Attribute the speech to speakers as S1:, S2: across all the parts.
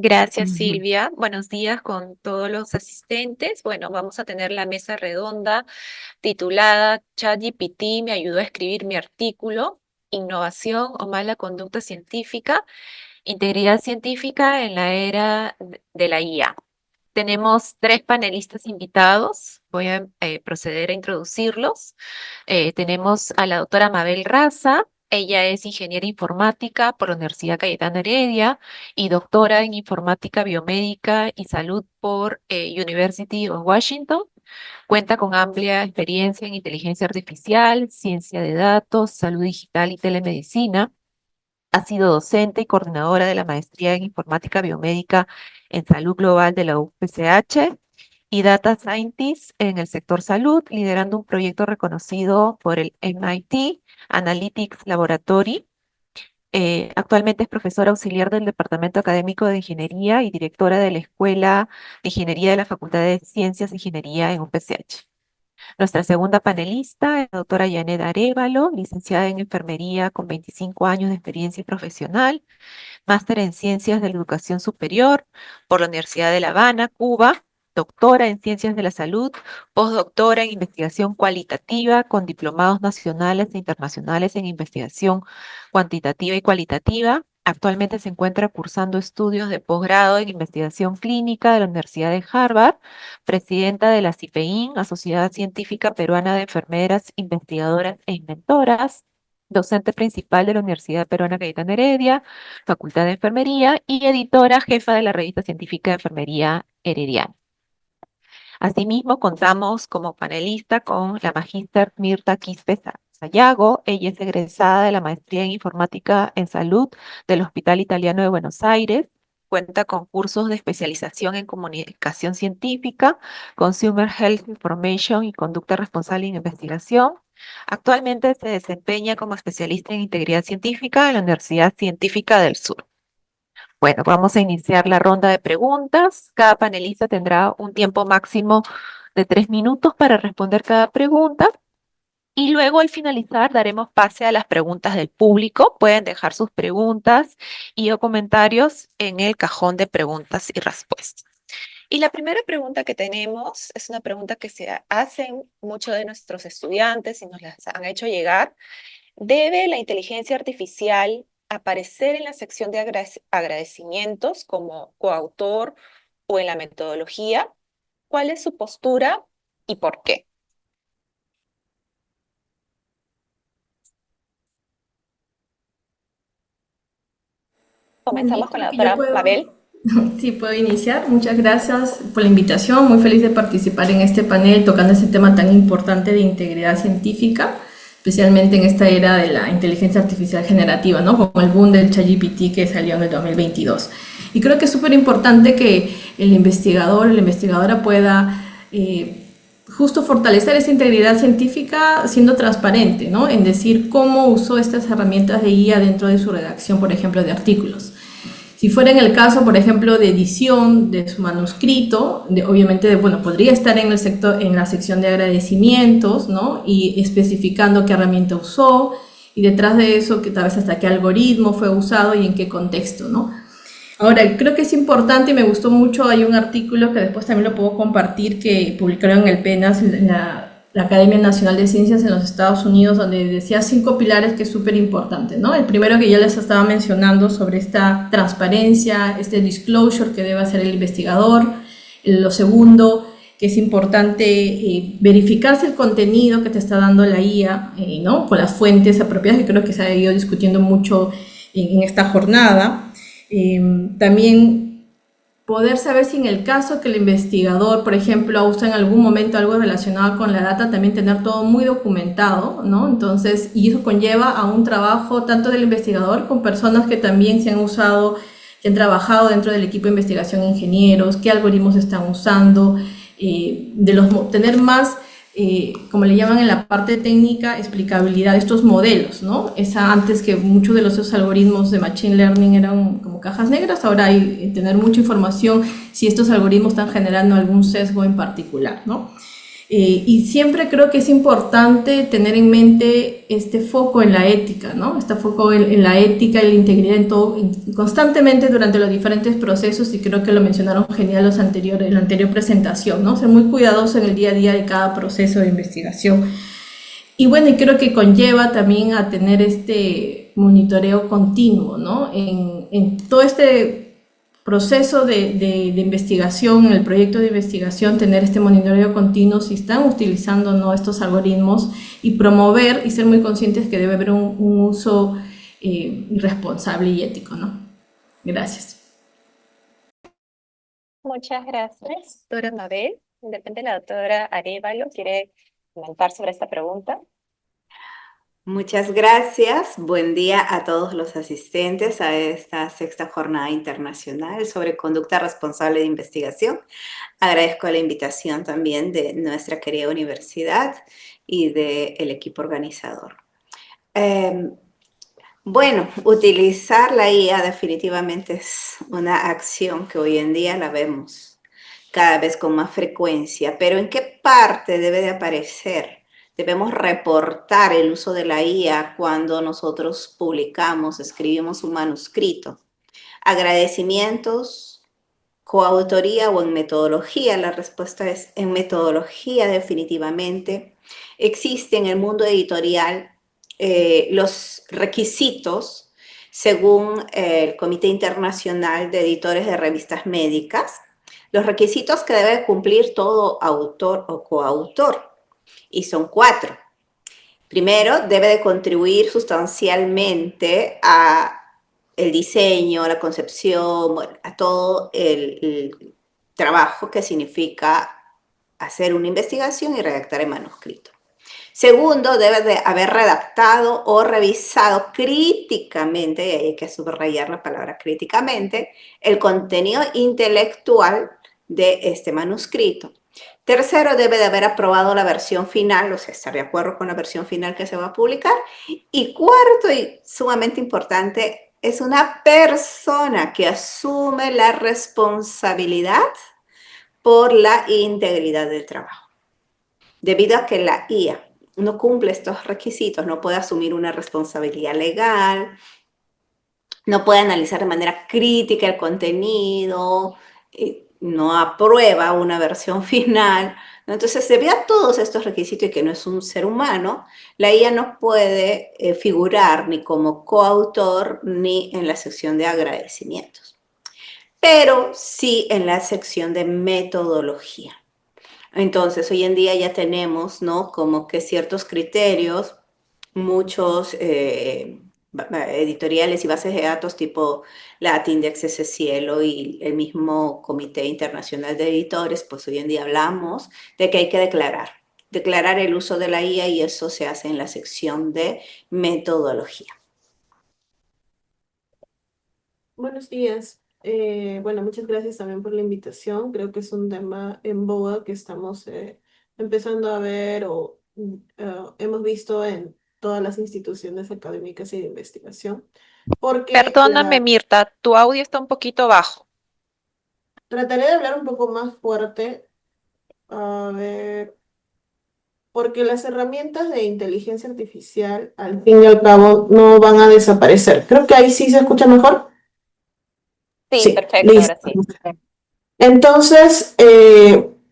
S1: Gracias,
S2: Ujú.
S1: Silvia. Buenos días con todos los asistentes. Bueno, vamos a tener la mesa redonda titulada ChatGPT me ayudó a escribir mi artículo, Innovación o mala conducta científica, integridad científica en la era de la IA. Tenemos tres panelistas invitados. Voy a proceder a introducirlos. Tenemos a la doctora Mabel Raza. Ella es ingeniera informática por la Universidad Cayetano Heredia y doctora en informática biomédica y salud por University of Washington. Cuenta con amplia experiencia en inteligencia artificial, ciencia de datos, salud digital y telemedicina. Ha sido docente y coordinadora de la maestría en informática biomédica en salud global de la UPCH y Data Scientist en el sector salud, liderando un proyecto reconocido por el MIT Analytics Laboratory. Actualmente es profesora auxiliar del Departamento Académico de Ingeniería y directora de la Escuela de Ingeniería de la Facultad de Ciencias e Ingeniería en UPCH. Nuestra segunda panelista es la doctora Yanet Arévalo, licenciada en enfermería con 25 años de experiencia profesional, máster en Ciencias de la Educación Superior por la Universidad de La Habana, Cuba, doctora en Ciencias de la Salud, postdoctora en Investigación Cualitativa con diplomados nacionales e internacionales en Investigación Cuantitativa y Cualitativa. Actualmente se encuentra cursando estudios de posgrado en Investigación Clínica de la Universidad de Harvard, presidenta de la CIPEIN, la Sociedad Científica Peruana de Enfermeras, Investigadoras e Inventoras, docente principal de la Universidad Peruana Cayetano Heredia, Facultad de Enfermería y editora jefa de la revista científica de Enfermería Herediana. Asimismo, contamos como panelista con la magíster Mirta Quispe Sayago. Ella es egresada de la maestría en informática en salud del Hospital Italiano de Buenos Aires. Cuenta con cursos de especialización en comunicación científica, Consumer Health Information y conducta responsable en investigación. Actualmente se desempeña como especialista en integridad científica en la Universidad Científica del Sur. Bueno, vamos a iniciar la ronda de preguntas. Cada panelista tendrá un tiempo máximo de 3 minutos para responder cada pregunta. Y luego al finalizar daremos pase a las preguntas del público. Pueden dejar sus preguntas y o comentarios en el cajón de preguntas y respuestas. Y la primera pregunta que tenemos es una pregunta que se hacen muchos de nuestros estudiantes y nos las han hecho llegar. ¿Debe la inteligencia artificial aparecer en la sección de agradecimientos como coautor o en la metodología? ¿Cuál es su postura y por qué?
S3: Buen día,
S1: Comenzamos con
S3: creo
S1: la
S3: que yo
S1: doctora
S3: puedo,
S1: Mabel.
S3: sí puedo iniciar. Muchas gracias por la invitación. Muy feliz de participar en este panel tocando este tema tan importante de integridad científica, especialmente en esta era de la inteligencia artificial generativa, ¿no? Con el boom del ChatGPT que salió en el 2022. Y creo que es súper importante que el investigador o la investigadora pueda justo fortalecer esa integridad científica siendo transparente, ¿no? En decir cómo usó estas herramientas de IA dentro de su redacción, por ejemplo, de artículos. Si fuera en el caso, por ejemplo, de edición de su manuscrito, obviamente, bueno, podría estar en el sector, en la sección de agradecimientos, ¿no? Y especificando qué herramienta usó y detrás de eso, que tal vez hasta qué algoritmo fue usado y en qué contexto, ¿no? Ahora, creo que es importante y me gustó mucho, hay un artículo que después también lo puedo compartir que publicaron en el PENAS, en la Academia Nacional de Ciencias en los Estados Unidos, donde decía 5 pilares que es súper importante, ¿no? El primero que ya les estaba mencionando sobre esta transparencia, este disclosure que debe hacer el investigador. Lo segundo, que es importante verificar si el contenido que te está dando la IA, ¿no? Con las fuentes apropiadas, que creo que se ha ido discutiendo mucho en esta jornada. También poder saber si en el caso que el investigador, por ejemplo, usa en algún momento algo relacionado con la data, también tener todo muy documentado, ¿no? Entonces, y eso conlleva a un trabajo tanto del investigador con personas que también se han usado, que han trabajado dentro del equipo de investigación, ingenieros, qué algoritmos están usando, tener más como le llaman en la parte técnica, explicabilidad de estos modelos, ¿no? Antes que muchos de esos algoritmos de Machine Learning eran como cajas negras, ahora hay tener mucha información si estos algoritmos están generando algún sesgo en particular, ¿no? Y siempre creo que es importante tener en mente este foco en la ética, ¿no? Este foco en la ética y la integridad en todo, constantemente durante los diferentes procesos, y creo que lo mencionaron genial los anteriores, en la anterior presentación, ¿no? Ser muy cuidadoso en el día a día de cada proceso de investigación. Y bueno, y creo que conlleva también a tener este monitoreo continuo, ¿no? En todo este proceso de investigación, en el proyecto de investigación, tener este monitoreo continuo si están utilizando, ¿no?, estos algoritmos, y promover y ser muy conscientes que debe haber un uso responsable y ético, ¿no? Gracias.
S1: Muchas gracias, doctora Mabel. De repente la doctora Arévalo quiere comentar sobre esta pregunta.
S2: Muchas gracias. Buen día a todos los asistentes a esta sexta jornada internacional sobre conducta responsable de investigación. Agradezco la invitación también de nuestra querida universidad y del equipo organizador. Bueno, utilizar la IA definitivamente es una acción que hoy en día la vemos cada vez con más frecuencia, pero ¿en qué parte debe de aparecer? Debemos reportar el uso de la IA cuando nosotros publicamos, escribimos un manuscrito. Agradecimientos, coautoría o en metodología. La respuesta es en metodología definitivamente. Existe en el mundo editorial los requisitos según el Comité Internacional de Editores de Revistas Médicas, los requisitos que debe cumplir todo autor o coautor. Y son 4. Primero, debe de contribuir sustancialmente a el diseño, la concepción, bueno, a todo el trabajo que significa hacer una investigación y redactar el manuscrito. Segundo, debe de haber redactado o revisado críticamente, y hay que subrayar la palabra críticamente, el contenido intelectual de este manuscrito. Tercero, debe de haber aprobado la versión final, o sea, estar de acuerdo con la versión final que se va a publicar. Y cuarto, y sumamente importante, es una persona que asume la responsabilidad por la integridad del trabajo. Debido a que la IA no cumple estos requisitos, no puede asumir una responsabilidad legal, no puede analizar de manera crítica el contenido, no aprueba una versión final, ¿no? Entonces, debido a todos estos requisitos y que no es un ser humano, la IA no puede figurar ni como coautor ni en la sección de agradecimientos, pero sí en la sección de metodología. Entonces, hoy en día ya tenemos, ¿no?, como que ciertos criterios, muchos editoriales y bases de datos tipo LatinDex, SCielo y el mismo Comité Internacional de Editores, pues hoy en día hablamos de que hay que declarar el uso de la IA, y eso se hace en la sección de metodología.
S4: Buenos días. Bueno, muchas gracias también por la invitación. Creo que es un tema en boga que estamos empezando a ver o hemos visto en todas las instituciones académicas y de investigación. Porque
S1: Perdóname, Mirta, tu audio está un poquito bajo.
S4: trataré de hablar un poco más fuerte. A ver, porque las herramientas de inteligencia artificial, al fin y al cabo, no van a desaparecer. Creo que ahí sí se escucha mejor.
S1: Sí,
S4: Sí,
S1: perfecto,
S4: listo.
S1: ahora sí.
S4: Entonces,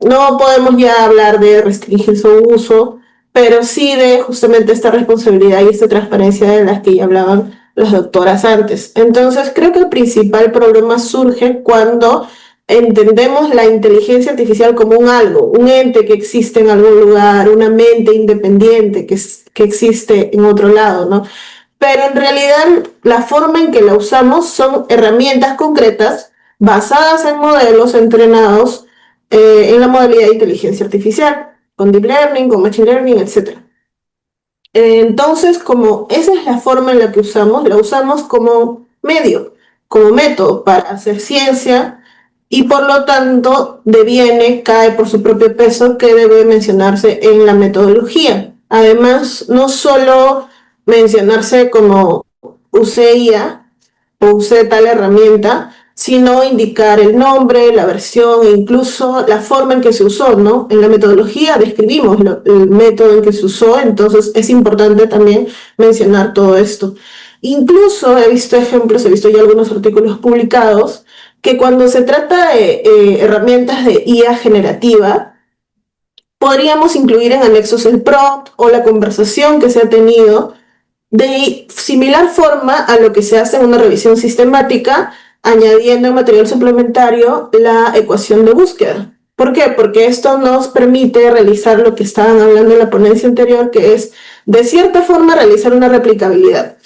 S4: no podemos ya hablar de restringir su uso, pero sí de justamente esta responsabilidad y esta transparencia de las que ya hablaban las doctoras antes. Entonces, creo que el principal problema surge cuando entendemos la inteligencia artificial como un algo, un ente que existe en algún lugar, una mente independiente que existe en otro lado, ¿no? Pero en realidad la forma en que la usamos son herramientas concretas basadas en modelos entrenados en la modalidad de inteligencia artificial, con deep learning, con machine learning, etc. Entonces, como esa es la forma en la que usamos, la usamos como medio, como método para hacer ciencia, y por lo tanto deviene, cae por su propio peso, que debe mencionarse en la metodología. Además, no solo mencionarse como usé IA o usé tal herramienta, sino indicar el nombre, la versión e incluso la forma en que se usó, ¿no? En la metodología describimos el método en que se usó, entonces es importante también mencionar todo esto. Incluso he visto ejemplos, he visto ya algunos artículos publicados, que cuando se trata de herramientas de IA generativa, podríamos incluir en anexos el prompt o la conversación que se ha tenido de similar forma a lo que se hace en una revisión sistemática, añadiendo en material suplementario la ecuación de búsqueda. ¿Por qué? Porque esto nos permite realizar lo que estaban hablando en la ponencia anterior, que es, de cierta forma, realizar una replicabilidad.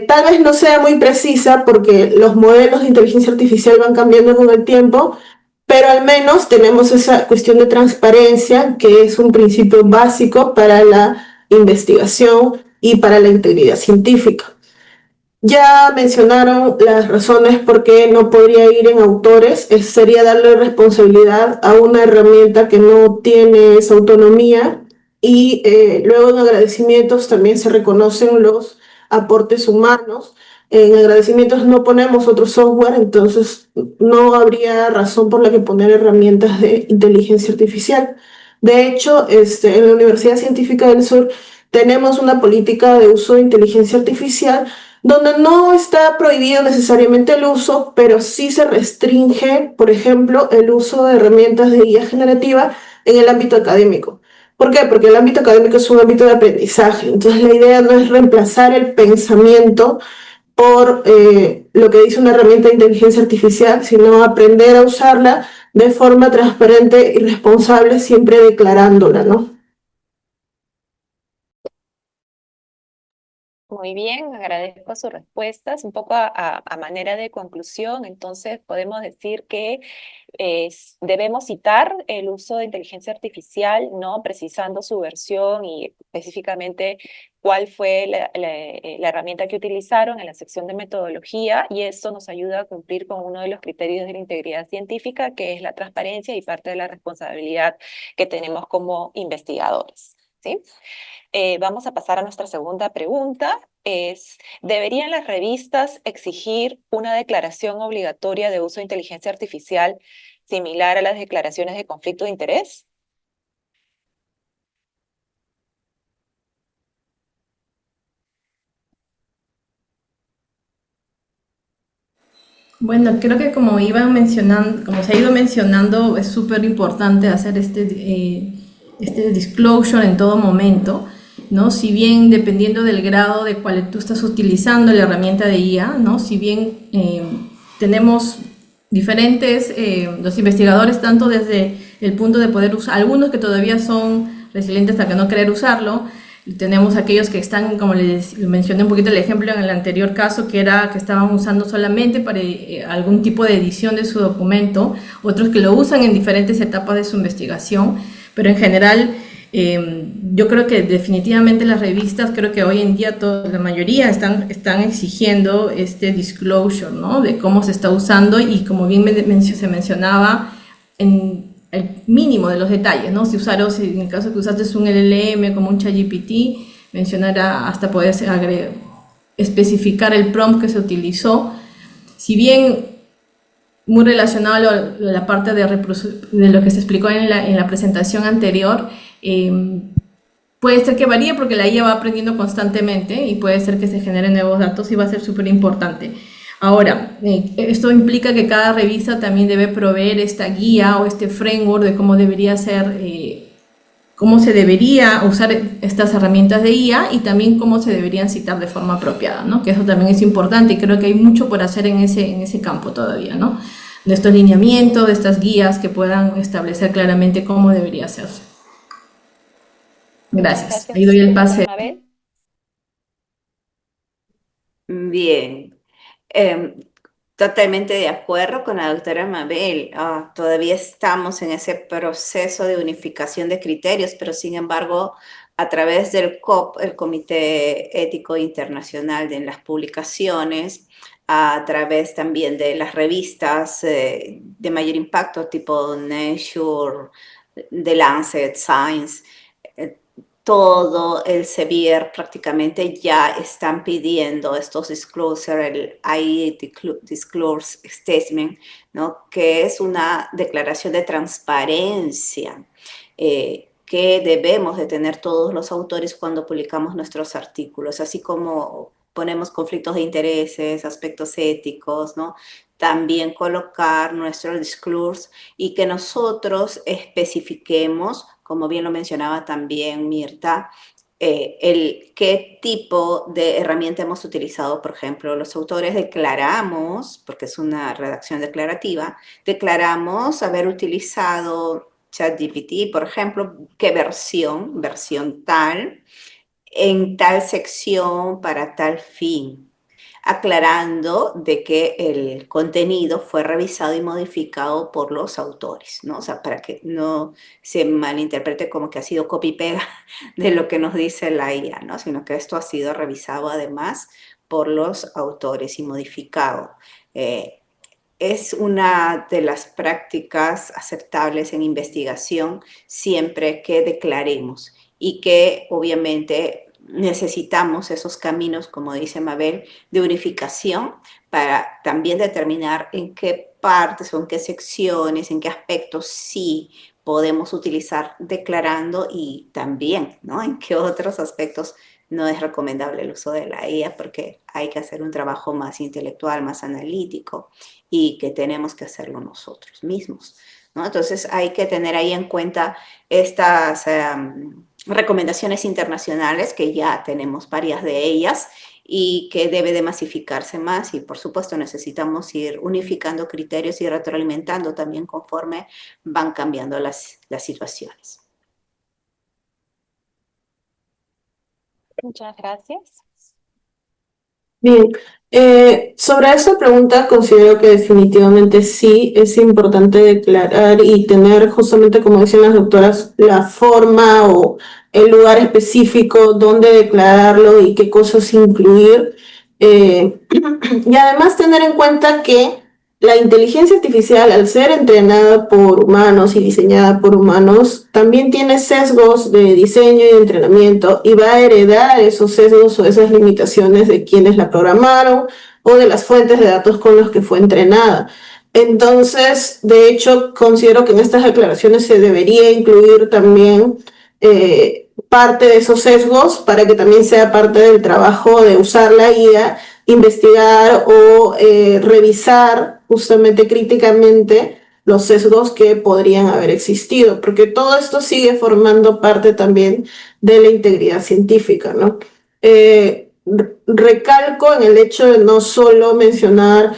S4: Tal vez no sea muy precisa porque los modelos de inteligencia artificial van cambiando con el tiempo, pero al menos tenemos esa cuestión de transparencia, que es un principio básico para la investigación y para la integridad científica. Ya mencionaron las razones por qué no podría ir en autores. Sería darle responsabilidad a una herramienta que no tiene esa autonomía y luego en agradecimientos también se reconocen los aportes humanos. En agradecimientos no ponemos otro software, entonces no habría razón por la que poner herramientas de inteligencia artificial. De hecho, en la Universidad Científica del Sur tenemos una política de uso de inteligencia artificial donde no está prohibido necesariamente el uso, pero sí se restringe, por ejemplo, el uso de herramientas de guía generativa en el ámbito académico. ¿Por qué? Porque el ámbito académico es un ámbito de aprendizaje, entonces la idea no es reemplazar el pensamiento por lo que dice una herramienta de inteligencia artificial, sino aprender a usarla de forma transparente y responsable, siempre declarándola, ¿no?
S1: Muy bien, agradezco sus respuestas. Un poco a manera de conclusión, entonces podemos decir que debemos citar el uso de inteligencia artificial, ¿no? Precisando su versión y específicamente cuál fue la herramienta que utilizaron en la sección de metodología, y esto nos ayuda a cumplir con uno de los criterios de la integridad científica, que es la transparencia y parte de la responsabilidad que tenemos como investigadores, ¿sí? Vamos a pasar a nuestra segunda pregunta. ¿Deberían las revistas exigir una declaración obligatoria de uso de inteligencia artificial similar a las declaraciones de conflicto de interés?
S3: Bueno, creo que como iban mencionando, como se ha ido mencionando, es súper importante hacer este disclosure en todo momento, ¿no? Si bien dependiendo del grado de cual tú estás utilizando la herramienta de IA, ¿no? Si bien tenemos diferentes, los investigadores, tanto desde el punto de poder usar, algunos que todavía son resilientes hasta que no querer usarlo, tenemos aquellos que están, como les mencioné un poquito el ejemplo en el anterior caso, que era que estaban usando solamente para algún tipo de edición de su documento, otros que lo usan en diferentes etapas de su investigación, pero en general yo creo que definitivamente las revistas, creo que hoy en día la mayoría están exigiendo este disclosure, ¿no? De cómo se está usando y como bien se mencionaba, en el mínimo de los detalles, ¿no? Si en el caso que usaste un LLM como un ChatGPT, mencionar hasta poder especificar el prompt que se utilizó. Si bien muy relacionado a la parte de lo que se explicó en la presentación anterior, puede ser que varíe porque la IA va aprendiendo constantemente y puede ser que se generen nuevos datos y va a ser súper importante. Ahora, esto implica que cada revista también debe proveer esta guía o este framework de cómo debería ser, cómo se debería usar estas herramientas de IA y también cómo se deberían citar de forma apropiada, ¿no? Que eso también es importante y creo que hay mucho por hacer en ese campo todavía, ¿no? De estos lineamientos, de estas guías que puedan establecer claramente cómo debería hacerse. Gracias. Ahí doy el pase.
S1: Mabel.
S2: Bien. Totalmente de acuerdo con la doctora Mabel. Todavía estamos en ese proceso de unificación de criterios, pero sin embargo, a través del COP, el Comité Ético Internacional de las Publicaciones, a través también de las revistas de mayor impacto, tipo Nature, The Lancet, Science, todo el Sevier prácticamente ya están pidiendo estos disclosure, el AI Disclosure Statement, ¿no? Que es una declaración de transparencia que debemos de tener todos los autores cuando publicamos nuestros artículos, así como ponemos conflictos de intereses, aspectos éticos, ¿no? También colocar nuestro disclosure y que nosotros especifiquemos, como bien lo mencionaba también Mirta, el qué tipo de herramienta hemos utilizado. Por ejemplo, los autores declaramos, porque es una redacción declarativa, declaramos haber utilizado ChatGPT, por ejemplo, qué versión tal, en tal sección para tal fin, aclarando de que el contenido fue revisado y modificado por los autores, ¿no? O sea, para que no se malinterprete como que ha sido copy-pega de lo que nos dice la IA, ¿no? Sino que esto ha sido revisado además por los autores y modificado. Es una de las prácticas aceptables en investigación siempre que declaremos y que obviamente necesitamos esos caminos, como dice Mabel, de unificación para también determinar en qué partes o en qué secciones, en qué aspectos sí podemos utilizar declarando y también, ¿no? En qué otros aspectos no es recomendable el uso de la IA porque hay que hacer un trabajo más intelectual, más analítico y que tenemos que hacerlo nosotros mismos, ¿no? Entonces hay que tener ahí en cuenta estas recomendaciones internacionales, que ya tenemos varias de ellas y que debe de masificarse más y por supuesto necesitamos ir unificando criterios y retroalimentando también conforme van cambiando las situaciones.
S1: Muchas gracias.
S4: Bien, sobre esa pregunta considero que definitivamente sí es importante declarar y tener justamente, como dicen las doctoras, la forma o el lugar específico donde declararlo y qué cosas incluir. Y además tener en cuenta que la inteligencia artificial, al ser entrenada por humanos y diseñada por humanos, también tiene sesgos de diseño y de entrenamiento y va a heredar esos sesgos o esas limitaciones de quienes la programaron o de las fuentes de datos con los que fue entrenada. Entonces, de hecho, considero que en estas declaraciones se debería incluir también parte de esos sesgos para que también sea parte del trabajo de usar la IA, investigar o revisar justamente críticamente los sesgos que podrían haber existido, porque todo esto sigue formando parte también de la integridad científica, ¿no? Recalco en el hecho de no solo mencionar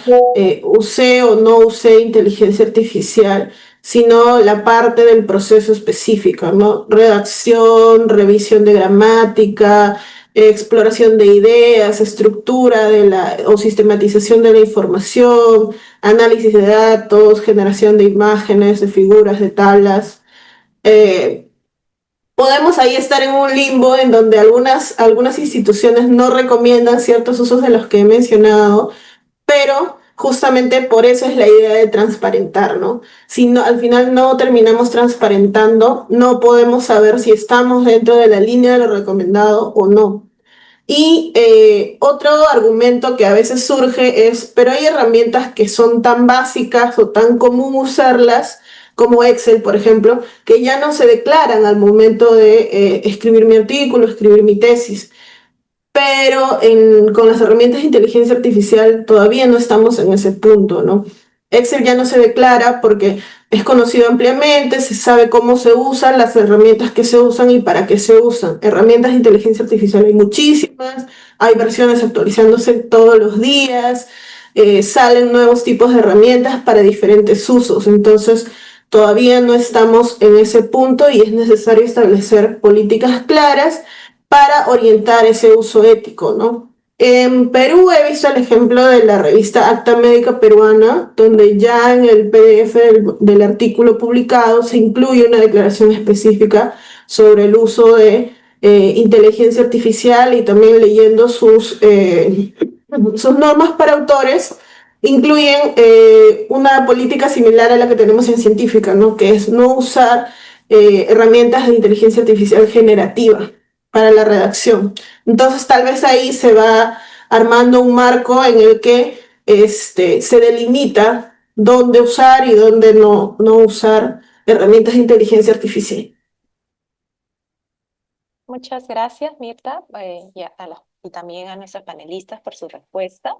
S4: usé o no usé inteligencia artificial, sino la parte del proceso específico, ¿no? Redacción, revisión de gramática, exploración de ideas, estructura de o sistematización de la información, análisis de datos, generación de imágenes, de figuras, de tablas. Podemos ahí estar en un limbo en donde algunas instituciones no recomiendan ciertos usos de los que he mencionado, pero justamente por eso es la idea de transparentar, ¿no? Si no, al final no terminamos transparentando, no podemos saber si estamos dentro de la línea de lo recomendado o no. Y otro argumento que a veces surge es, pero hay herramientas que son tan básicas o tan común usarlas como Excel, por ejemplo, que ya no se declaran al momento de escribir mi artículo, escribir mi tesis. Pero con las herramientas de inteligencia artificial todavía no estamos en ese punto, ¿no? Excel ya no se declara porque es conocido ampliamente, se sabe cómo se usan, las herramientas que se usan y para qué se usan. Herramientas de inteligencia artificial hay muchísimas, hay versiones actualizándose todos los días, salen nuevos tipos de herramientas para diferentes usos. Entonces, todavía no estamos en ese punto y es necesario establecer políticas claras para orientar ese uso ético, ¿no? En Perú he visto el ejemplo de la revista Acta Médica Peruana, donde ya en el PDF del artículo publicado se incluye una declaración específica sobre el uso de inteligencia artificial y también leyendo sus normas para autores, incluyen una política similar a la que tenemos en científica, ¿no? Que es no usar herramientas de inteligencia artificial generativa. para la redacción. Entonces, tal vez ahí se va armando un marco en el que se delimita dónde usar y dónde no usar herramientas de inteligencia artificial.
S1: Muchas gracias, Mirta, y también a nuestros panelistas por su respuesta.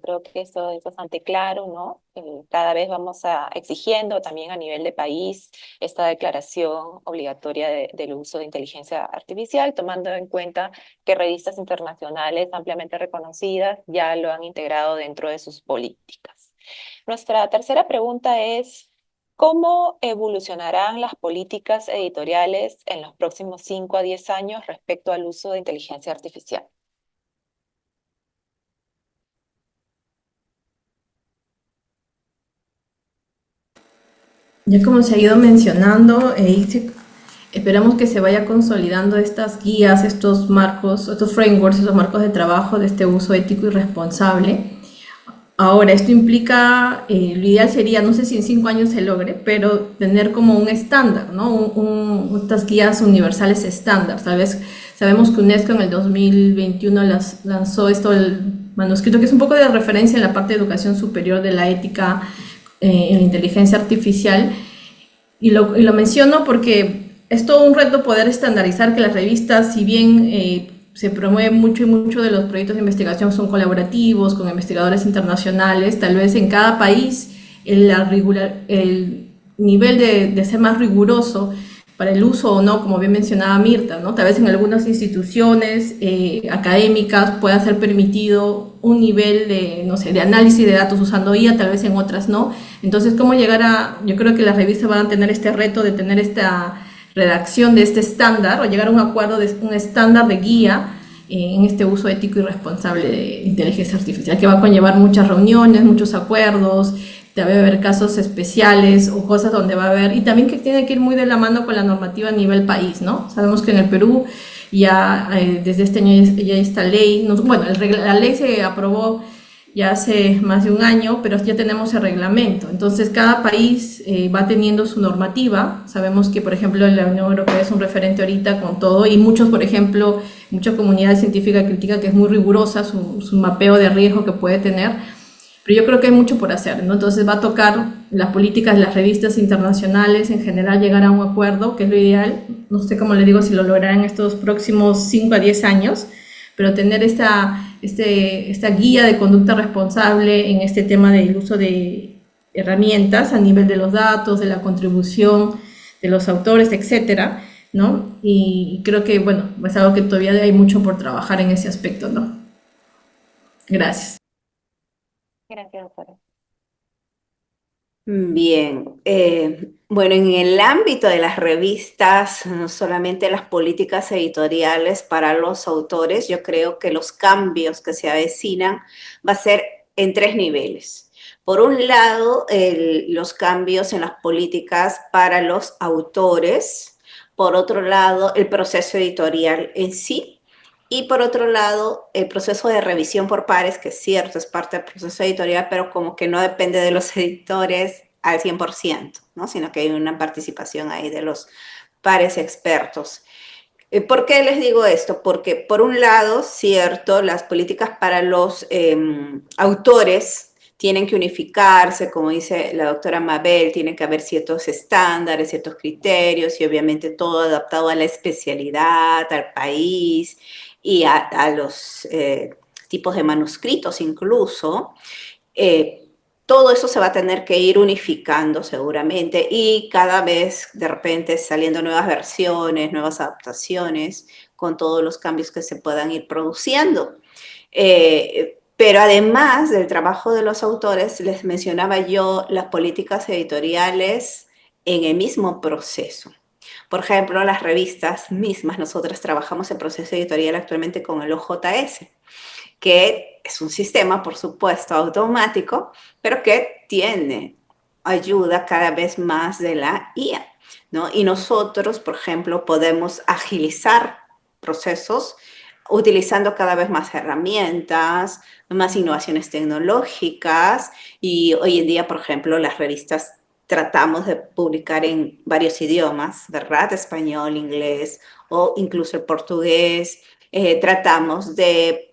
S1: Creo que eso es bastante claro, ¿no? Cada vez vamos exigiendo también a nivel de país esta declaración obligatoria del uso de inteligencia artificial, tomando en cuenta que revistas internacionales ampliamente reconocidas ya lo han integrado dentro de sus políticas. Nuestra tercera pregunta es: ¿cómo evolucionarán las políticas editoriales en los próximos 5 a 10 años respecto al uso de inteligencia artificial?
S3: Ya como se ha ido mencionando, esperamos que se vaya consolidando estas guías, estos marcos, estos frameworks, estos marcos de trabajo de este uso ético y responsable. Ahora, esto implica, lo ideal sería, no sé si en 5 años se logre, pero tener como un estándar, ¿no? Estas guías universales estándar. Tal vez sabemos que UNESCO en el 2021 lanzó esto, el manuscrito, que es un poco de referencia en la parte de educación superior de la ética en la inteligencia artificial. Y lo menciono porque es todo un reto poder estandarizar que las revistas, si bien se promueve mucho y mucho de los proyectos de investigación son colaborativos con investigadores internacionales, tal vez en cada país el nivel de ser más riguroso para el uso o no, como bien mencionaba Mirta, ¿no? Tal vez en algunas instituciones académicas pueda ser permitido un nivel de, no sé, de análisis de datos usando IA, tal vez en otras no. Entonces, ¿cómo llegar yo creo que las revistas van a tener este reto de tener esta redacción de este estándar o llegar a un acuerdo de un estándar de guía en este uso ético y responsable de inteligencia artificial, que va a conllevar muchas reuniones, muchos acuerdos, debe haber casos especiales o cosas donde va a haber, y también que tiene que ir muy de la mano con la normativa a nivel país, ¿no? Sabemos que en el Perú ya desde este año ya esta ley, bueno, la ley se aprobó ya hace más de un año, pero ya tenemos el reglamento. Entonces, cada país va teniendo su normativa. Sabemos que, por ejemplo, la Unión Europea es un referente ahorita con todo, y muchos, por ejemplo, mucha comunidad científica critica que es muy rigurosa su mapeo de riesgo que puede tener, pero yo creo que hay mucho por hacer, ¿no? Entonces va a tocar las políticas de las revistas internacionales en general llegar a un acuerdo, que es lo ideal. No sé cómo le digo si lo lograrán en estos próximos 5 a 10 años, pero tener esta guía de conducta responsable en este tema del uso de herramientas a nivel de los datos, de la contribución de los autores, etcétera, ¿no? Y creo que, bueno, es algo que todavía hay mucho por trabajar en ese aspecto, ¿no? Gracias.
S1: Gracias, doctora.
S2: Bien, bueno, en el ámbito de las revistas, no solamente las políticas editoriales para los autores, yo creo que los cambios que se avecinan va a ser en 3 niveles. Por un lado, los cambios en las políticas para los autores. Por otro lado, el proceso editorial en sí. Y por otro lado, el proceso de revisión por pares, que es cierto, es parte del proceso editorial, pero como que no depende de los editores al 100%, ¿no? Sino que hay una participación ahí de los pares expertos. ¿Por qué les digo esto? Porque por un lado, cierto, las políticas para los autores tienen que unificarse, como dice la doctora Mabel, tiene que haber ciertos estándares, ciertos criterios y obviamente todo adaptado a la especialidad, al país y a los tipos de manuscritos incluso. Todo eso se va a tener que ir unificando seguramente y cada vez de repente saliendo nuevas versiones, nuevas adaptaciones con todos los cambios que se puedan ir produciendo. Pero además del trabajo de los autores, les mencionaba yo las políticas editoriales en el mismo proceso. Por ejemplo, las revistas mismas, nosotras trabajamos en proceso editorial actualmente con el OJS, que es un sistema, por supuesto, automático, pero que tiene ayuda cada vez más de la IA, ¿no? Y nosotros, por ejemplo, podemos agilizar procesos utilizando cada vez más herramientas, más innovaciones tecnológicas y hoy en día, por ejemplo, las revistas tratamos de publicar en varios idiomas, ¿verdad? Español, inglés o incluso el portugués. Tratamos de,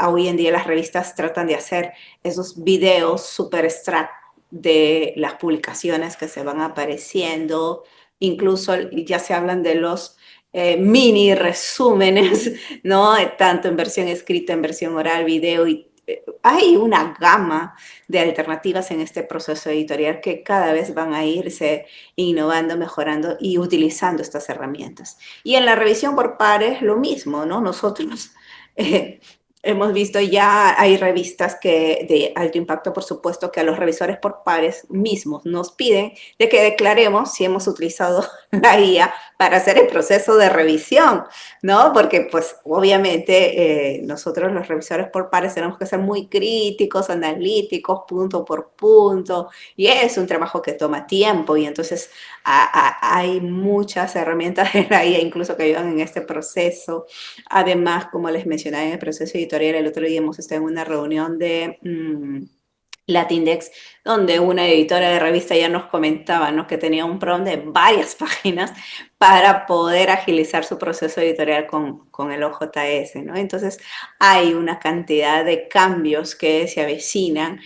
S2: hoy en día las revistas tratan de hacer esos videos super extract de las publicaciones que se van apareciendo, incluso ya se hablan de los mini resúmenes, ¿no? Tanto en versión escrita, en versión oral, video, y hay una gama de alternativas en este proceso editorial que cada vez van a irse innovando, mejorando y utilizando estas herramientas. Y en la revisión por pares, lo mismo, ¿no? Nosotros hemos visto ya, hay revistas que de alto impacto, por supuesto, que a los revisores por pares mismos nos piden de que declaremos si hemos utilizado la IA para hacer el proceso de revisión, ¿no? Porque pues obviamente nosotros los revisores por pares tenemos que ser muy críticos, analíticos, punto por punto, y es un trabajo que toma tiempo, y entonces hay muchas herramientas de la IA incluso que ayudan en este proceso. Además, como les mencionaba en el proceso editorial, el otro día hemos estado en una reunión de Latindex, donde una editora de revista ya nos comentaba, ¿no?, que tenía un prompt de varias páginas para poder agilizar su proceso editorial con el OJS, ¿no? Entonces, hay una cantidad de cambios que se avecinan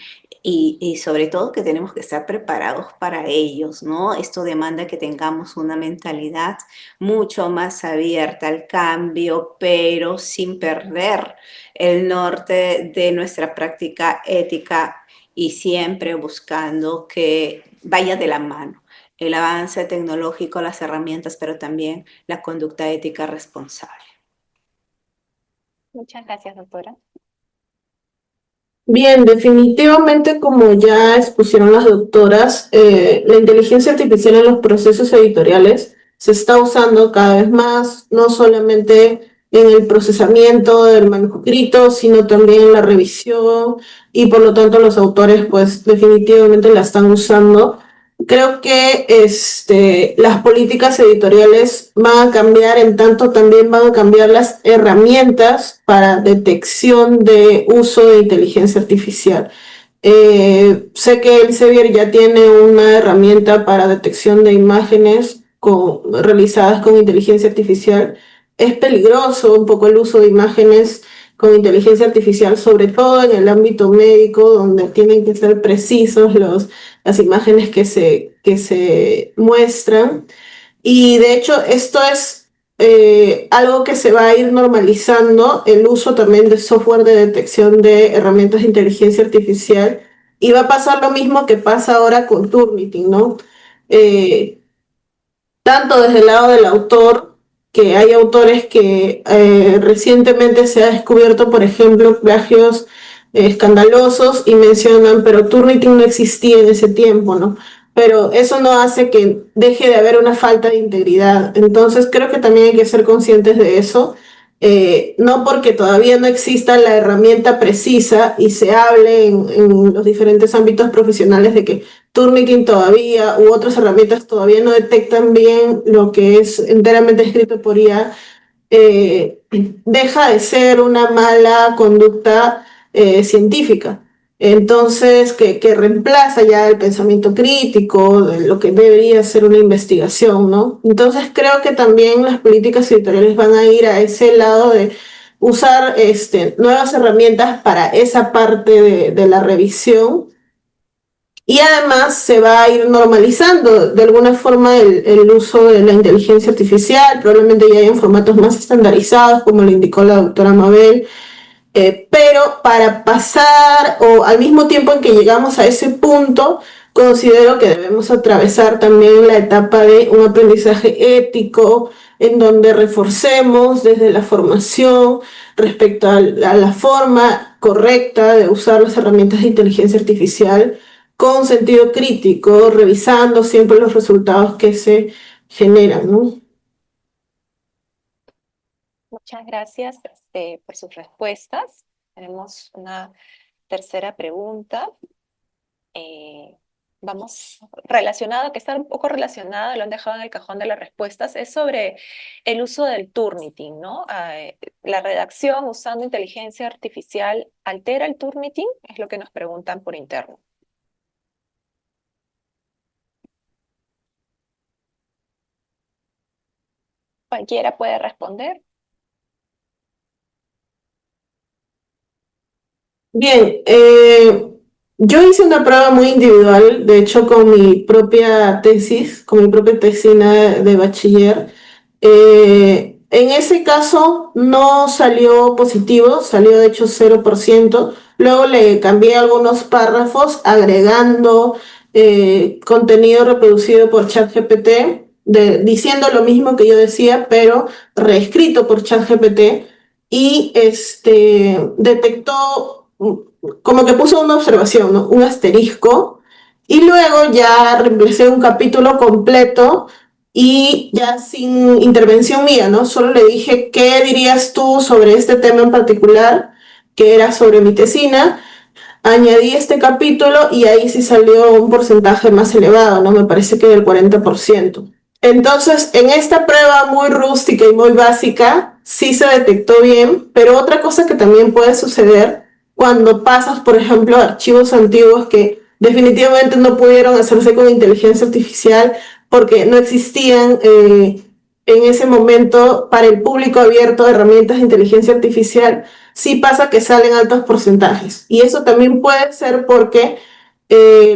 S2: y sobre todo que tenemos que estar preparados para ellos, ¿no? Esto demanda que tengamos una mentalidad mucho más abierta al cambio, pero sin perder el norte de nuestra práctica ética y siempre buscando que vaya de la mano el avance tecnológico, las herramientas, pero también la conducta ética responsable.
S1: Muchas gracias, doctora.
S4: Bien, definitivamente, como ya expusieron las doctoras, la inteligencia artificial en los procesos editoriales se está usando cada vez más, no solamente en el procesamiento del manuscrito, sino también en la revisión, y por lo tanto los autores pues definitivamente la están usando. Creo que las políticas editoriales van a cambiar, en tanto también van a cambiar las herramientas para detección de uso de inteligencia artificial. Sé que Elsevier ya tiene una herramienta para detección de imágenes realizadas con inteligencia artificial. Es peligroso un poco el uso de imágenes con inteligencia artificial, sobre todo en el ámbito médico, donde tienen que ser precisos las imágenes que se muestran. Y de hecho, esto es algo que se va a ir normalizando, el uso también de software de detección de herramientas de inteligencia artificial. Y va a pasar lo mismo que pasa ahora con Turnitin, ¿no? Eh, Tanto desde el lado del autor, que hay autores que recientemente se ha descubierto, por ejemplo, plagios escandalosos, y mencionan, pero Turnitin no existía en ese tiempo, ¿no? Pero eso no hace que deje de haber una falta de integridad. Entonces creo que también hay que ser conscientes de eso. No porque todavía no exista la herramienta precisa y se hable en los diferentes ámbitos profesionales de que Turnitin todavía u otras herramientas todavía no detectan bien lo que es enteramente escrito por IA, deja de ser una mala conducta científica. Entonces, que reemplaza ya el pensamiento crítico, de lo que debería ser una investigación, ¿no? Entonces, creo que también las políticas editoriales van a ir a ese lado de usar nuevas herramientas para esa parte de la revisión, y además se va a ir normalizando de alguna forma el uso de la inteligencia artificial, probablemente ya en formatos más estandarizados, como lo indicó la doctora Mabel, pero para pasar o al mismo tiempo en que llegamos a ese punto, considero que debemos atravesar también la etapa de un aprendizaje ético, en donde reforcemos desde la formación respecto a la forma correcta de usar las herramientas de inteligencia artificial con sentido crítico, revisando siempre los resultados que se generan, ¿no?
S1: Muchas gracias por sus respuestas. Tenemos una tercera pregunta. Vamos relacionado, que está un poco relacionada, lo han dejado en el cajón de las respuestas, es sobre el uso del Turnitin, ¿no? La redacción usando inteligencia artificial, ¿altera el Turnitin? Es lo que nos preguntan por interno. Cualquiera puede responder.
S4: Bien, yo hice una prueba muy individual, de hecho con mi propia tesis, con mi propia tesina de bachiller. En ese caso no salió positivo, salió de hecho 0%. Luego le cambié algunos párrafos agregando contenido reproducido por ChatGPT, diciendo lo mismo que yo decía, pero reescrito por ChatGPT y detectó, como que puso una observación, ¿no? Un asterisco, y luego ya reemplacé un capítulo completo y ya sin intervención mía, ¿no? Solo le dije, ¿qué dirías tú sobre este tema en particular? Que era sobre mi tesina. Añadí este capítulo y ahí sí salió un porcentaje más elevado, ¿no? Me parece que del 40%. Entonces, en esta prueba muy rústica y muy básica, sí se detectó bien, pero otra cosa que también puede suceder cuando pasas, por ejemplo, a archivos antiguos que definitivamente no pudieron hacerse con inteligencia artificial porque no existían en ese momento para el público abierto herramientas de inteligencia artificial, sí pasa que salen altos porcentajes. Y eso también puede ser porque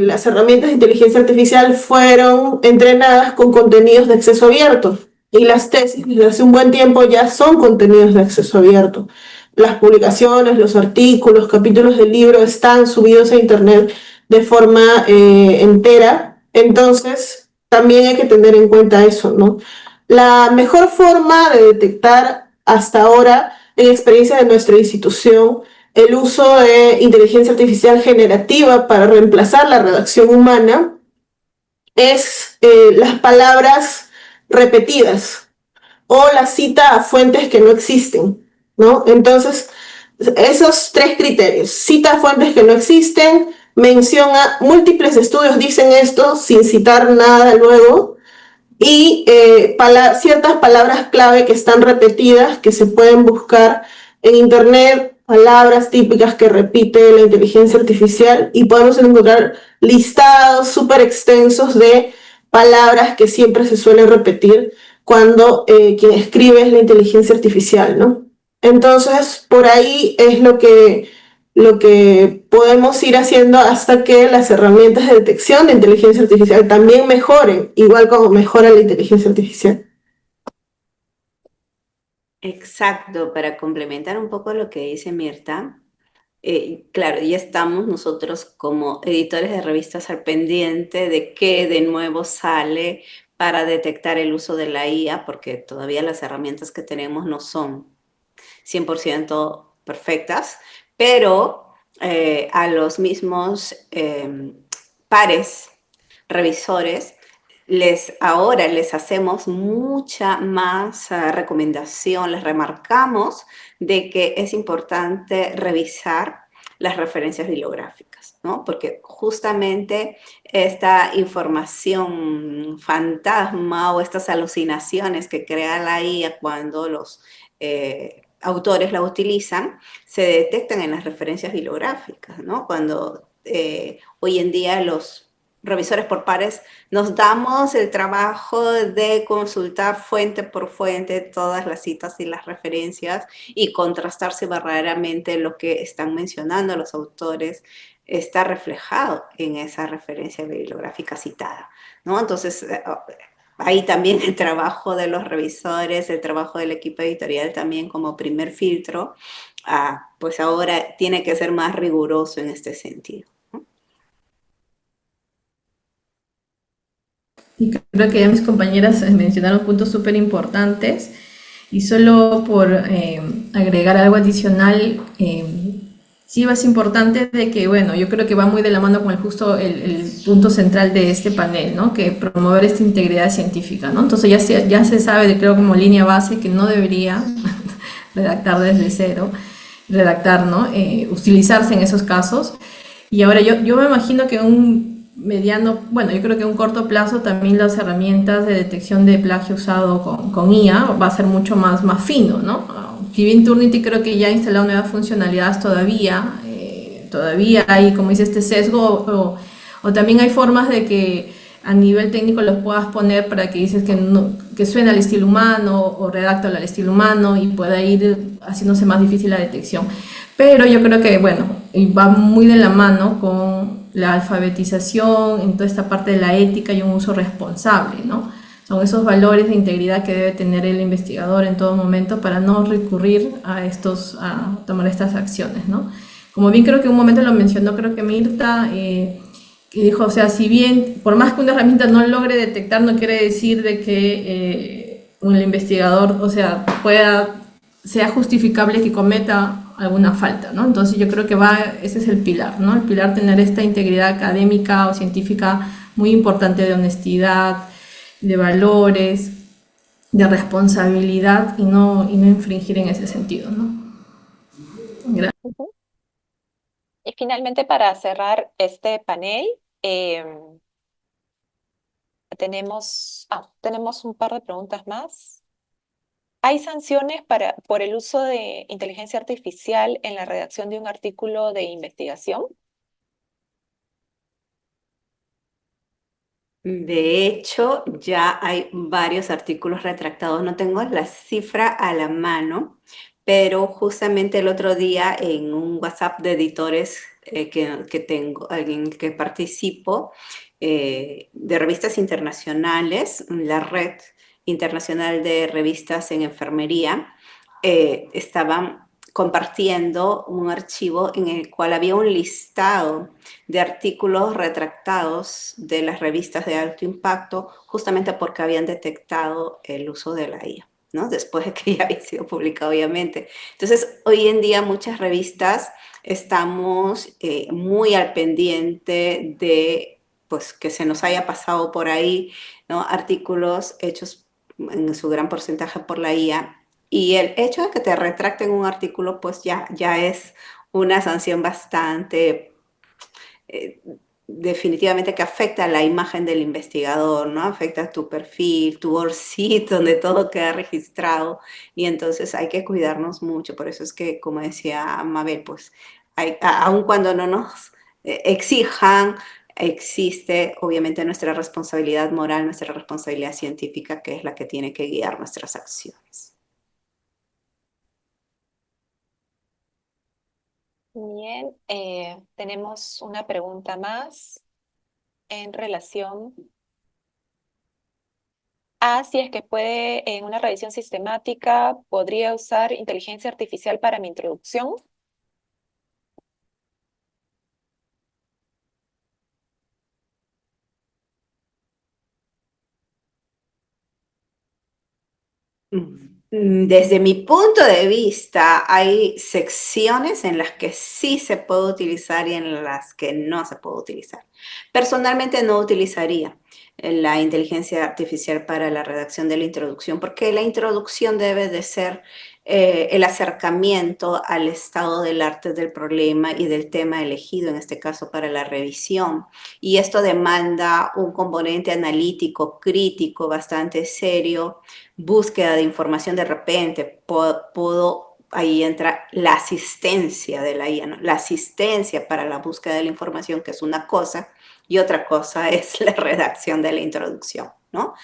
S4: las herramientas de inteligencia artificial fueron entrenadas con contenidos de acceso abierto y las tesis desde hace un buen tiempo ya son contenidos de acceso abierto. Las publicaciones, los artículos, capítulos del libro están subidos a internet de forma entera, entonces también hay que tener en cuenta eso, ¿no? La mejor forma de detectar hasta ahora, en experiencia de nuestra institución, el uso de inteligencia artificial generativa para reemplazar la redacción humana es las palabras repetidas o la cita a fuentes que no existen, ¿no? Entonces, esos tres criterios, cita a fuentes que no existen, menciona múltiples estudios dicen esto sin citar nada luego, y ciertas palabras clave que están repetidas, que se pueden buscar en internet, palabras típicas que repite la inteligencia artificial y podemos encontrar listados súper extensos de palabras que siempre se suelen repetir cuando quien escribe es la inteligencia artificial, ¿no? Entonces, por ahí es lo que podemos ir haciendo hasta que las herramientas de detección de inteligencia artificial también mejoren, igual como mejora la inteligencia artificial.
S2: Exacto, para complementar un poco lo que dice Mirta, claro, ya estamos nosotros como editores de revistas al pendiente de qué de nuevo sale para detectar el uso de la IA, porque todavía las herramientas que tenemos no son 100% perfectas, pero a los mismos pares revisores ahora les hacemos mucha más recomendación, les remarcamos de que es importante revisar las referencias bibliográficas, ¿no? Porque justamente esta información fantasma o estas alucinaciones que crea la IA cuando los autores la utilizan, se detectan en las referencias bibliográficas, ¿no? Cuando hoy en día los revisores por pares nos damos el trabajo de consultar fuente por fuente todas las citas y las referencias y contrastar si verdaderamente lo que están mencionando los autores está reflejado en esa referencia bibliográfica citada, ¿no? Entonces, ahí también el trabajo de los revisores, el trabajo del equipo editorial también como primer filtro, pues ahora tiene que ser más riguroso en este sentido.
S3: Y creo que ya mis compañeras mencionaron puntos súper importantes y solo por agregar algo adicional, sí es importante de que, bueno, yo creo que va muy de la mano con el punto central de este panel, ¿no? Que promover esta integridad científica, ¿no? Entonces ya se sabe, creo como línea base, que no debería redactar desde cero, ¿no? Utilizarse en esos casos. Y ahora yo me imagino que yo creo que en un corto plazo también las herramientas de detección de plagio usado con IA va a ser mucho más fino, ¿no? Si bien Turnitin creo que ya ha instalado nuevas funcionalidades todavía hay, como dice, este sesgo o también hay formas de que a nivel técnico los puedas poner para que dices que, no, que suena al estilo humano o redacta al estilo humano y pueda ir haciéndose más difícil la detección. Pero yo creo que, bueno, va muy de la mano con la alfabetización, en toda esta parte de la ética y un uso responsable, ¿no? Son esos valores de integridad que debe tener el investigador en todo momento para no recurrir a tomar estas acciones, ¿no? Como bien creo que un momento lo mencionó, creo que Mirta, y dijo, o sea, si bien, por más que una herramienta no logre detectar, no quiere decir de que un investigador, o sea, sea justificable que cometa alguna falta, ¿no? Entonces yo creo que ese es el pilar, ¿no? El pilar, tener esta integridad académica o científica muy importante, de honestidad, de valores, de responsabilidad, y no infringir en ese sentido, ¿no? Gracias.
S1: Ujú. Y finalmente, para cerrar este panel, tenemos un par de preguntas más. ¿Hay sanciones por el uso de inteligencia artificial en la redacción de un artículo de investigación?
S2: De hecho, ya hay varios artículos retractados. No tengo la cifra a la mano, pero justamente el otro día en un WhatsApp de editores que tengo, alguien que participo, de revistas internacionales, la red internacional de revistas en enfermería, estaban compartiendo un archivo en el cual había un listado de artículos retractados de las revistas de alto impacto, justamente porque habían detectado el uso de la IA, ¿no? Después de que ya había sido publicado, obviamente. Entonces, hoy en día muchas revistas estamos muy al pendiente de, pues, que se nos haya pasado por ahí, ¿no? Artículos hechos en su gran porcentaje por la IA. Y el hecho de que te retracten un artículo, pues ya es una sanción bastante eh, definitivamente, que afecta a la imagen del investigador, ¿no? Afecta a tu perfil, tu ORCID, donde todo queda registrado, y entonces hay que cuidarnos mucho. Por eso es que, como decía Mabel, pues aun cuando no nos exijan, existe obviamente nuestra responsabilidad moral, nuestra responsabilidad científica, que es la que tiene que guiar nuestras acciones.
S1: Bien, tenemos una pregunta más en relación a si es que puede, en una revisión sistemática, podría usar inteligencia artificial para mi introducción.
S2: Desde mi punto de vista, hay secciones en las que sí se puede utilizar y en las que no se puede utilizar. Personalmente no utilizaría la inteligencia artificial para la redacción de la introducción, porque la introducción debe de ser el acercamiento al estado del arte del problema y del tema elegido, en este caso para la revisión. Y esto demanda un componente analítico, crítico, bastante serio, búsqueda de información. De repente, ahí entra la asistencia de la IA, ¿no? La asistencia para la búsqueda de la información, que es una cosa, y otra cosa es la redacción de la introducción, ¿no?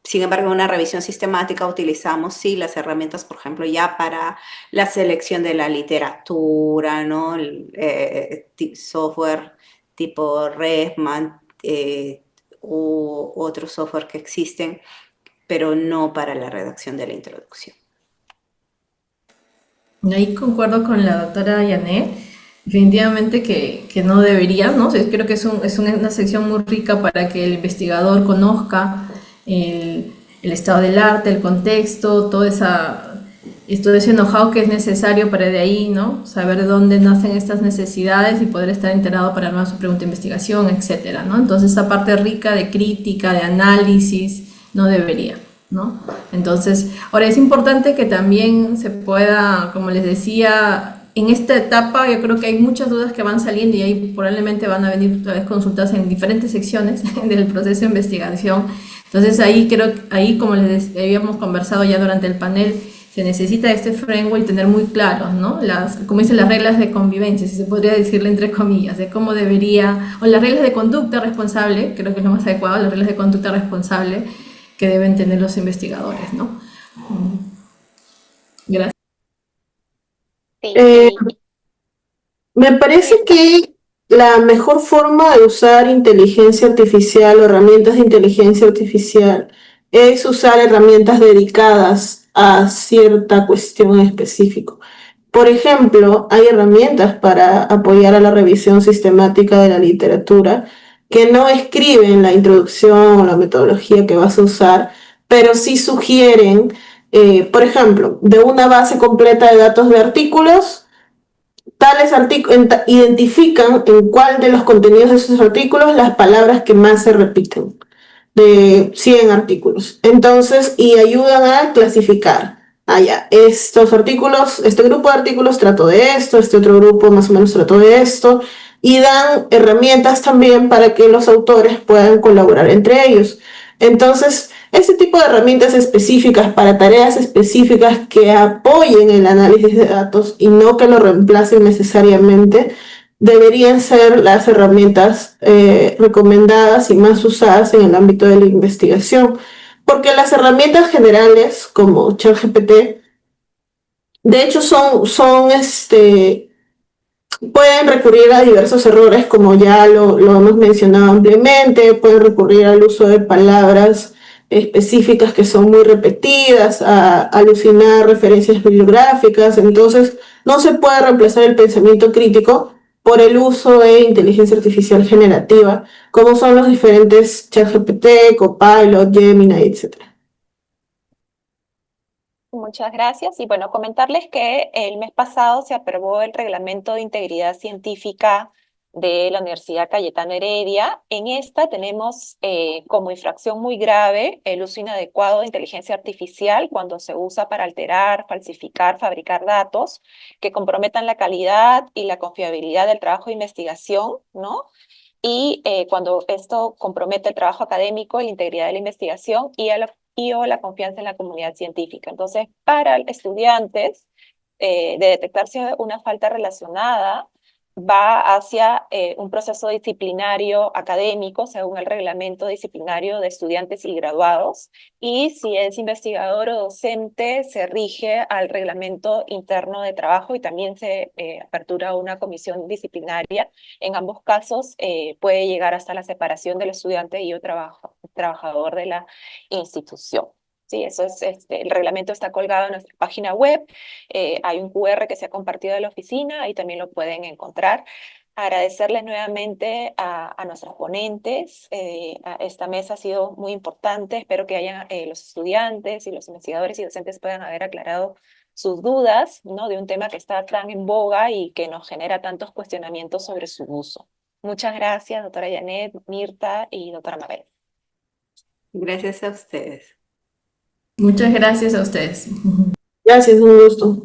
S2: Sin embargo, en una revisión sistemática utilizamos, sí, las herramientas, por ejemplo, ya para la selección de la literatura, ¿no? Software tipo Redman, u otros software que existen, pero no para la redacción de la introducción.
S3: Ahí concuerdo con la doctora Yané, definitivamente que no debería, ¿no? O sea, creo que es una sección muy rica para que el investigador conozca el estado del arte, el contexto, todo ese know-how que es necesario para de ahí, ¿no? Saber de dónde nacen estas necesidades y poder estar enterado para armar su pregunta de investigación, etcétera, ¿no? Entonces, esa parte rica de crítica, de análisis, no debería, ¿no? Entonces, ahora es importante que también se pueda, como les decía, en esta etapa yo creo que hay muchas dudas que van saliendo y ahí probablemente van a venir otra vez consultas en diferentes secciones del proceso de investigación. Entonces ahí como les habíamos conversado ya durante el panel, se necesita este framework y tener muy claros, ¿no? Como dicen, las reglas de convivencia, si se podría decirle entre comillas, de cómo debería, o las reglas de conducta responsable, creo que es lo más adecuado, las reglas de conducta responsable que deben tener los investigadores, ¿no? Gracias.
S1: Sí,
S4: Eh,
S1: y
S4: Me parece
S1: Mirta.
S4: que la mejor forma de usar inteligencia artificial o herramientas de inteligencia artificial es usar herramientas dedicadas a cierta cuestión en específico. Por ejemplo, hay herramientas para apoyar a la revisión sistemática de la literatura que no escriben la introducción o la metodología que vas a usar, pero sí sugieren, por ejemplo, de una base completa de datos de artículos, tales artículos identifican en cuál de los contenidos de esos artículos las palabras que más se repiten de 100 artículos. Entonces, y ayudan a clasificar. Ya, estos artículos, este grupo de artículos trató de esto, este otro grupo más o menos trató de esto, y dan herramientas también para que los autores puedan colaborar entre ellos. Entonces, este tipo de herramientas específicas para tareas específicas que apoyen el análisis de datos y no que lo reemplacen necesariamente, deberían ser las herramientas recomendadas y más usadas en el ámbito de la investigación, porque las herramientas generales como ChatGPT, de hecho pueden recurrir a diversos errores, como ya lo hemos mencionado ampliamente, pueden recurrir al uso de palabras específicas que son muy repetidas, a alucinar referencias bibliográficas, entonces no se puede reemplazar el pensamiento crítico por el uso de inteligencia artificial generativa, como son los diferentes ChatGPT, Copilot, Gemini, etc.
S1: Muchas gracias. Y bueno, comentarles que el mes pasado se aprobó el Reglamento de Integridad Científica de la Universidad Cayetano Heredia. En esta tenemos como infracción muy grave el uso inadecuado de inteligencia artificial cuando se usa para alterar, falsificar, fabricar datos que comprometan la calidad y la confiabilidad del trabajo de investigación, ¿no? Y cuando esto compromete el trabajo académico, la integridad de la investigación y o la confianza en la comunidad científica. Entonces, para estudiantes, de detectarse una falta relacionada, va hacia un proceso disciplinario académico según el reglamento disciplinario de estudiantes y graduados, y si es investigador o docente, se rige al reglamento interno de trabajo y también se apertura una comisión disciplinaria. En ambos casos puede llegar hasta la separación del estudiante y el trabajador de la institución. Sí, eso es, el reglamento está colgado en nuestra página web. Hay un QR que se ha compartido de la oficina, ahí también lo pueden encontrar. Agradecerles nuevamente a nuestros ponentes. Esta mesa ha sido muy importante. Espero que los estudiantes y los investigadores y docentes puedan haber aclarado sus dudas, ¿no? De un tema que está tan en boga y que nos genera tantos cuestionamientos sobre su uso. Muchas gracias, doctora Janet, Mirta y doctora Mabel.
S2: Gracias a ustedes.
S3: Muchas gracias a ustedes.
S4: Gracias, un gusto.